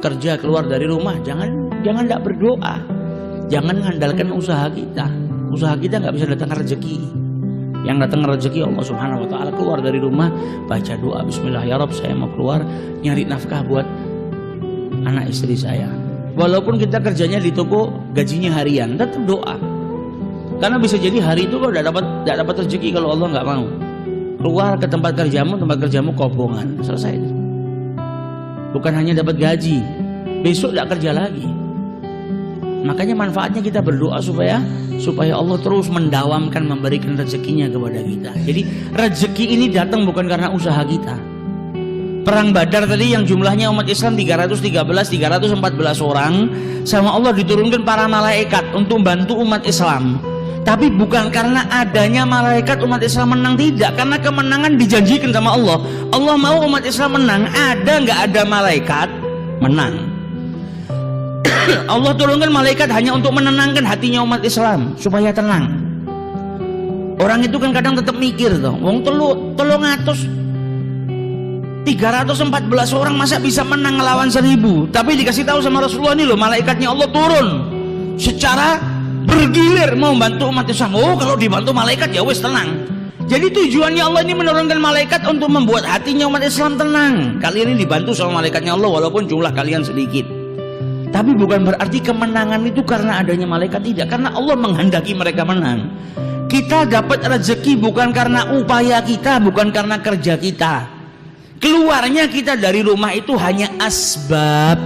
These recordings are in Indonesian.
kerja keluar dari rumah, jangan tidak berdoa, jangan mengandalkan usaha kita. Usaha kita nggak bisa datang rezeki. Yang datang rezeki Allah Subhanahu Wa Taala. Keluar dari rumah, baca doa, Bismillah ya Rabb, saya mau keluar nyari nafkah buat anak istri saya. Walaupun kita kerjanya di toko, gajinya harian, tetap doa. Karena bisa jadi hari itu kalau tidak dapat rezeki kalau Allah nggak mau. Keluar ke tempat kerjamu kobongan, selesai. Bukan hanya dapat gaji, besok tidak kerja lagi. Makanya manfaatnya kita berdoa supaya Allah terus mendawamkan, memberikan rezekinya kepada kita. Jadi rezeki ini datang bukan karena usaha kita. Perang Badar tadi yang jumlahnya umat Islam 314 orang, sama Allah diturunkan para malaikat untuk bantu umat Islam. Tapi bukan karena adanya malaikat umat Islam menang, tidak, karena kemenangan dijanjikan sama Allah. Allah mau umat Islam menang, ada nggak ada malaikat menang. Allah turunkan malaikat hanya untuk menenangkan hatinya umat Islam supaya tenang. Orang itu kan kadang tetap mikir tuh, wong 314 orang masa bisa menang ngelawan 1000. Tapi dikasih tahu sama Rasulullah, nih loh malaikatnya Allah turun secara bergilir mau bantu umat Islam. Oh, kalau dibantu malaikat ya wes tenang. Jadi tujuannya Allah ini menurunkan malaikat untuk membuat hatinya umat Islam tenang. Kalian ini dibantu sama malaikatnya Allah walaupun jumlah kalian sedikit. Tapi bukan berarti kemenangan itu karena adanya malaikat, tidak. Karena Allah menghendaki mereka menang. Kita dapat rezeki bukan karena upaya kita, bukan karena kerja kita. Keluarnya kita dari rumah itu hanya asbab.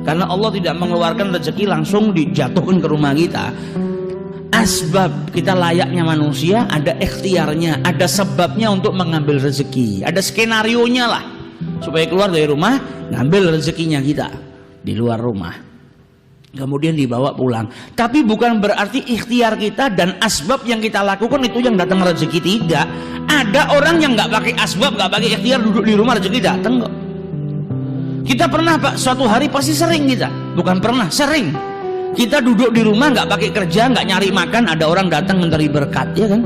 Karena Allah tidak mengeluarkan rezeki langsung dijatuhkan ke rumah kita. Asbab, kita layaknya manusia, ada ikhtiarnya, ada sebabnya untuk mengambil rezeki. Ada skenarionya lah supaya keluar dari rumah ngambil rezekinya kita di luar rumah, kemudian dibawa pulang. Tapi bukan berarti ikhtiar kita dan asbab yang kita lakukan itu yang datang rezeki, tidak. Ada orang yang nggak pakai asbab, nggak pakai ikhtiar, duduk di rumah rezeki datang kok. Kita pernah Pak, suatu hari pasti sering kita, bukan pernah, sering kita duduk di rumah nggak pakai kerja, nggak nyari makan, ada orang datang mencari berkat, ya kan?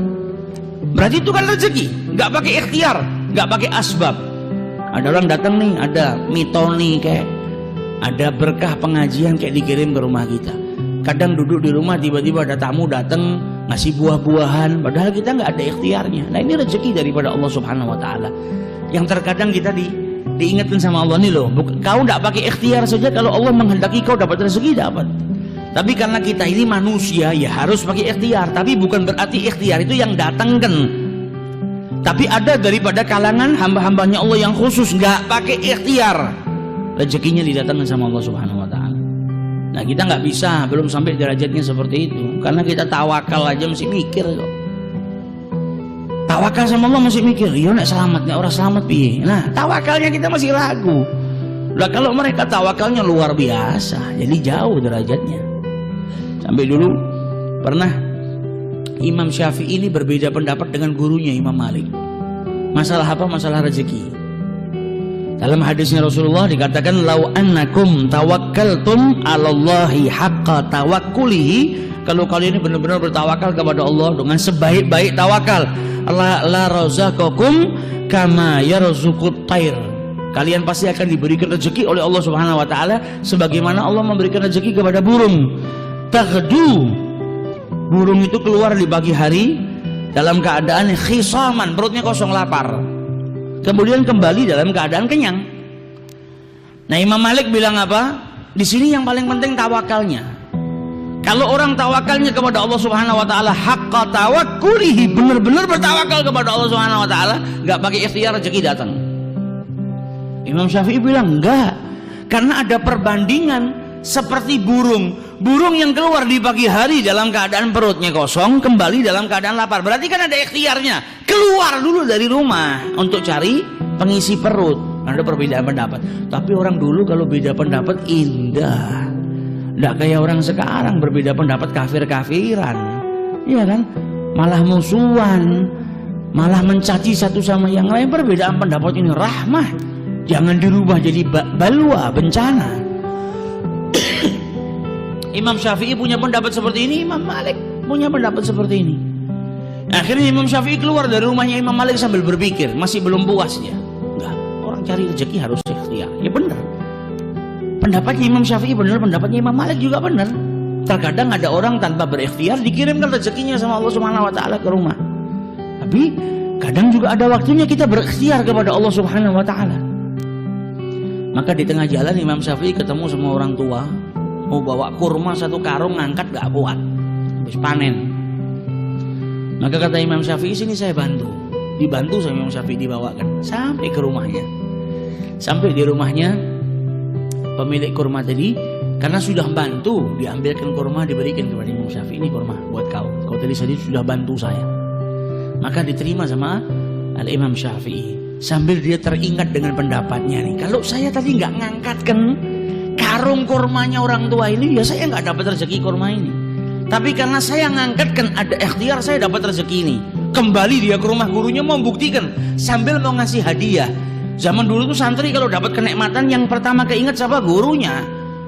Berarti itu kan rezeki, nggak pakai ikhtiar, nggak pakai asbab. Ada orang datang nih, ada mitoni kayak ada berkah pengajian kayak dikirim ke rumah kita. Kadang duduk di rumah tiba-tiba ada tamu datang ngasih buah-buahan, padahal kita nggak ada ikhtiarnya. Nah ini rezeki daripada Allah Subhanahu Wa Taala. Yang terkadang kita diingatkan sama Allah, nih loh, kau nggak pakai ikhtiar saja, kalau Allah menghendaki kau dapat rezeki, dapat. Tapi karena kita ini manusia ya harus pakai ikhtiar. Tapi bukan berarti ikhtiar itu yang datangkan. Tapi ada daripada kalangan hamba-hambanya Allah yang khusus nggak pakai ikhtiar, rezekinya didatangkan sama Allah Subhanahu Wa Taala. Nah kita nggak bisa, belum sampai derajatnya seperti itu, karena kita tawakal aja masih mikir kok. Tawakal sama Allah masih mikir, iya nek selamatnya orang selamat piye. Nah tawakalnya kita masih ragu. Lah kalau mereka tawakalnya luar biasa, jadi jauh derajatnya. Sampai dulu pernah Imam Syafi'i ini berbeda pendapat dengan gurunya Imam Malik. Masalah apa? Masalah rezeki. Dalam hadisnya Rasulullah dikatakan, lau annakum tawakkaltum 'alallahi haqqa tawakkulihi, kalau kalian ini benar-benar bertawakal kepada Allah dengan sebaik-baik tawakal, la razaqakum kama yarzuqut thair, kalian pasti akan diberikan rezeki oleh Allah Subhanahu Wa Taala sebagaimana Allah memberikan rezeki kepada burung. Taghdu, burung itu keluar di pagi hari dalam keadaan khisaman, perutnya kosong lapar, kemudian kembali dalam keadaan kenyang. Nah Imam Malik bilang apa? Di sini yang paling penting tawakalnya. Kalau orang tawakalnya kepada Allah Subhanahu Wa Taala haqqa tawakkulihi, benar-benar bertawakal kepada Allah Subhanahu Wa Taala, nggak pakai ikhtiar, rezeki datang. Imam Syafi'i bilang enggak, karena ada perbandingan. Seperti burung yang keluar di pagi hari dalam keadaan perutnya kosong, kembali dalam keadaan lapar. Berarti kan ada ikhtiarnya, keluar dulu dari rumah untuk cari pengisi perut. Ada perbedaan pendapat. Tapi orang dulu kalau beda pendapat indah, nggak kayak orang sekarang berbeda pendapat kafir-kafiran, iya kan? Malah musuhan, malah mencaci satu sama yang lain. Perbedaan pendapat ini rahmah, jangan dirubah jadi balwa, bencana. Imam Syafi'i punya pendapat seperti ini, Imam Malik punya pendapat seperti ini. Akhirnya Imam Syafi'i keluar dari rumahnya Imam Malik sambil berpikir, masih belum puas dia. Enggak, orang cari rezeki harus ikhtiar. Ya benar. Pendapatnya Imam Syafi'i benar, pendapatnya Imam Malik juga benar. Terkadang ada orang tanpa berikhtiar dikirimkan rezekinya sama Allah Subhanahu wa taala ke rumah. Tapi kadang juga ada waktunya kita berikhtiar kepada Allah Subhanahu wa taala. Maka di tengah jalan Imam Syafi'i ketemu sama orang tua, mau bawa kurma 1 karung, ngangkat gak kuat, habis panen. Maka kata Imam Syafi'i, sini saya bantu. Dibantu sama Imam Syafi'i, dibawakan sampai ke rumahnya. Sampai di rumahnya pemilik kurma tadi, karena sudah bantu, diambilkan kurma, diberikan kepada Imam Syafi'i. Ini kurma buat kau, kau tadi sudah bantu saya. Maka diterima sama Al-Imam Syafi'i. Sambil dia teringat dengan pendapatnya nih, kalau saya tadi nggak ngangkatkan karung kurmanya orang tua ini, ya saya nggak dapat rezeki kurma ini. Tapi karena saya ngangkatkan, ada ikhtiar, saya dapat rezeki ini. Kembali dia ke rumah gurunya mau buktikan, sambil mau ngasih hadiah. Zaman dulu tuh santri kalau dapat kenikmatan yang pertama keinget siapa? Gurunya.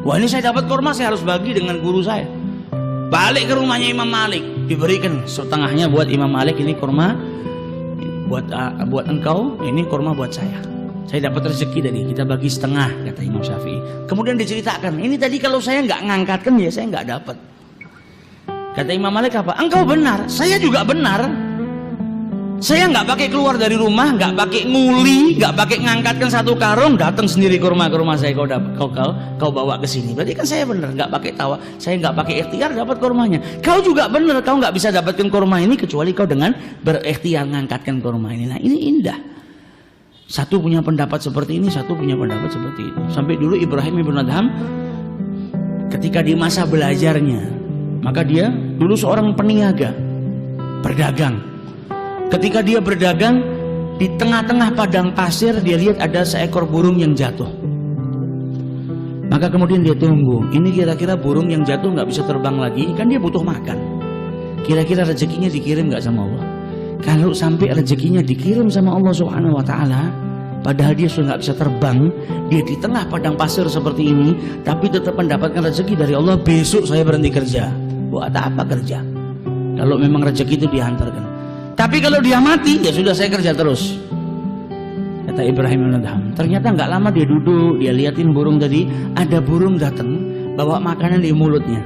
Wah, ini saya dapat kurma, saya harus bagi dengan guru saya. Balik ke rumahnya Imam Malik, diberikan setengahnya buat Imam Malik, ini kurma buat engkau, ini kurma buat saya. Saya dapat rezeki tadi, kita bagi setengah, kata Imam Syafi'i. Kemudian diceritakan, ini tadi kalau saya nggak ngangkatkan ya saya nggak dapat. Kata Imam Malik apa? Engkau benar, saya juga benar. Saya nggak pakai keluar dari rumah, nggak pakai nguli, nggak pakai ngangkatkan 1 karung, datang sendiri ke rumah saya, kau bawa ke sini. Berarti kan saya benar, nggak pakai tawa, saya nggak pakai ikhtiar dapat kurmanya. Kau juga benar, kau nggak bisa dapatkan kurma ini kecuali kau dengan berikhtiar ngangkatkan kurma ini. Nah ini indah. Satu punya pendapat seperti ini, satu punya pendapat seperti itu. Sampai dulu Ibrahim ibn Adham ketika di masa belajarnya, maka dia dulu seorang peniaga, berdagang. Ketika dia berdagang, di tengah-tengah padang pasir dia lihat ada seekor burung yang jatuh. Maka kemudian dia tunggu, ini kira-kira burung yang jatuh nggak bisa terbang lagi, kan dia butuh makan. Kira-kira rezekinya dikirim nggak sama Allah? Kalau sampai rezekinya dikirim sama Allah Subhanahu wa taala, padahal dia sudah nggak bisa terbang, dia di tengah padang pasir seperti ini, tapi tetap mendapatkan rezeki dari Allah. Besok saya berhenti kerja. Buat apa kerja? Kalau memang rezeki itu dihantarkan. Tapi kalau dia mati, ya sudah saya kerja terus. Kata Ibrahim bin Adham. Ternyata nggak lama dia duduk, dia liatin burung tadi, ada burung datang bawa makanan di mulutnya.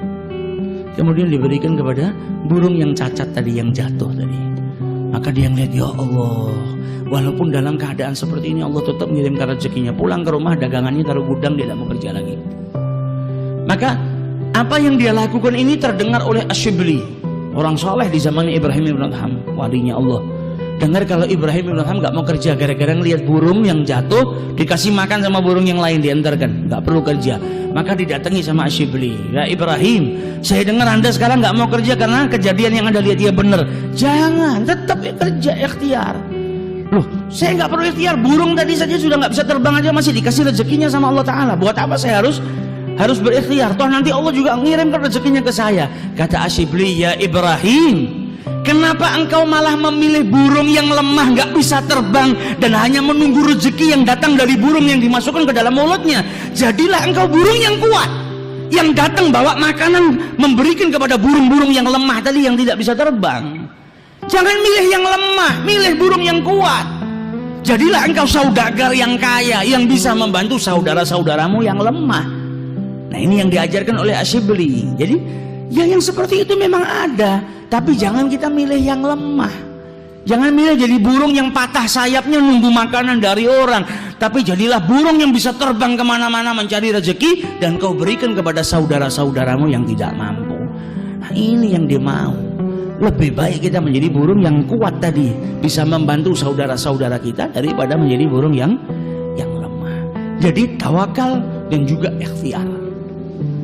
Kemudian diberikan kepada burung yang cacat tadi, yang jatuh tadi. Maka dia ngeliat, ya Allah, walaupun dalam keadaan seperti ini Allah tetap mengirimkan rezekinya. Pulang ke rumah, dagangannya taruh gudang, dia tidak mau kerja lagi. Maka apa yang dia lakukan ini terdengar oleh Asyibli, orang soleh di zaman Ibrahim bin Adham, walinya Allah. Dengar kalau Ibrahim bin Adham nggak mau kerja gara-gara ngelihat burung yang jatuh, dikasih makan sama burung yang lain, diantarkan, nggak perlu kerja. Maka didatangi sama Asyibli, ya Ibrahim, saya dengar Anda sekarang nggak mau kerja karena kejadian yang Anda lihat dia benar. Jangan, tetap kerja, ikhtiar. Loh, saya nggak perlu ikhtiar, burung tadi saja sudah nggak bisa terbang aja masih dikasih rezekinya sama Allah Taala. Buat apa saya harus berikhtiar? Toh nanti Allah juga ngirimkan rezekinya ke saya. Kata Asyibli, ya Ibrahim, kenapa engkau malah memilih burung yang lemah, nggak bisa terbang, dan hanya menunggu rezeki yang datang dari burung yang dimasukkan ke dalam mulutnya? Jadilah engkau burung yang kuat, yang datang bawa makanan, memberikan kepada burung-burung yang lemah tadi yang tidak bisa terbang. Jangan milih yang lemah, milih burung yang kuat. Jadilah engkau saudagar yang kaya, yang bisa membantu saudara-saudaramu yang lemah. Nah ini yang diajarkan oleh Asyibli. Jadi ya yang seperti itu memang ada, tapi jangan kita milih yang lemah. Jangan milih jadi burung yang patah sayapnya nunggu makanan dari orang, tapi jadilah burung yang bisa terbang kemana-mana mencari rezeki dan kau berikan kepada saudara-saudaramu yang tidak mampu. Nah ini yang dia mau. Lebih baik kita menjadi burung yang kuat tadi, bisa membantu saudara-saudara kita, daripada menjadi burung yang lemah. Jadi tawakal dan juga ikhtiar.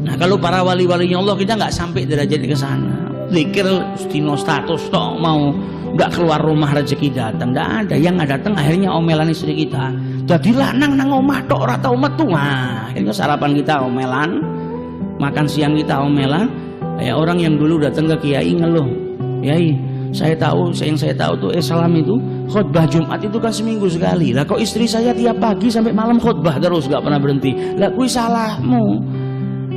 Nah kalau para wali-walinya Allah, kita nggak sampai derajat ke sana. Zikir stino status toh, mau nggak keluar rumah rezeki datang, nggak ada. Yang nggak datang akhirnya omelan istri kita. Jadi lanang nang omah tok ora tau metu. Nah, akhirnya sarapan kita omelan, makan siang kita omelan. Kayak orang yang dulu datang ke kiai ngeluh, Yai, saya tahu tuh salam itu khutbah Jumat itu kan seminggu sekali. Lah kok istri saya tiap pagi sampai malam khutbah terus, nggak pernah berhenti. Lah kui salahmu.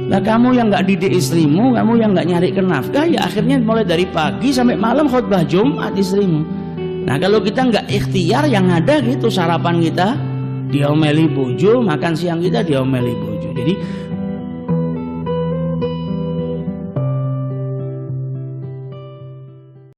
Lah kamu yang nggak didik istrimu, kamu yang nggak nyari nafkah, ya akhirnya mulai dari pagi sampai malam khutbah Jumat istrimu. Nah kalau kita nggak ikhtiar, yang ada gitu sarapan kita diomeli bojo, makan siang kita diomeli bojo. Jadi